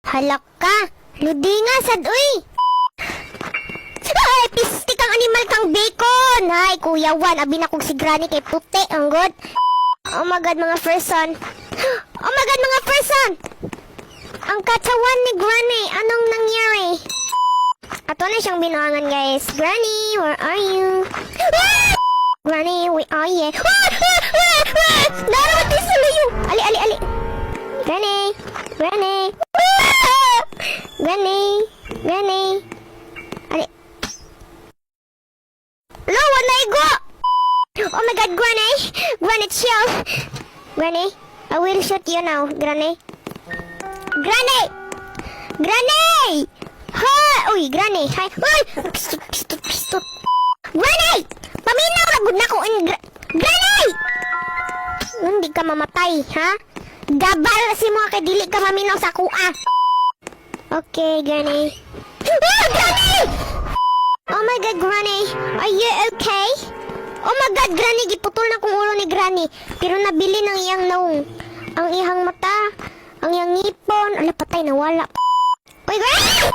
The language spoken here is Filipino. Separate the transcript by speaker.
Speaker 1: Halak ka. Ludi nga, sad, uy. Ay, pistik ang animal kang bacon. Hay, Kuya Juan, abi na kong si Granny kay puti, ang god. Oh my God, mga person. Oh my God, mga person. Ang katawan ni Granny, anong nangyari? Ato na siyang binuangan, guys. Granny, where are you? Granny, where are you? Darawat din sa layo. Ali, ali, ali. Granny, Granny. Granny, Granny. Ali. Lo, wala igo. Oh my God, Granny. Granny, chill. Granny, I will shoot you now, Granny. Granny! Granny! Ha! Uy, Granny! Hi! Uy! Pistot, pistot, pistot! Granny! Paminaw na gud na ko in Granny! Hindi ka mamatay, ha? Gabal si mo kay dili ka maminaw sa kuha. Okay, Granny. Ah, Granny! Oh my God, Granny! Are you okay? Oh my God, Granny! Giputol na kong ulo ni Granny. Pero nabili ng iyang naong. Ang ihang mata. Ang iyang ngipon. Ala, patay, nawala. Uy, Granny!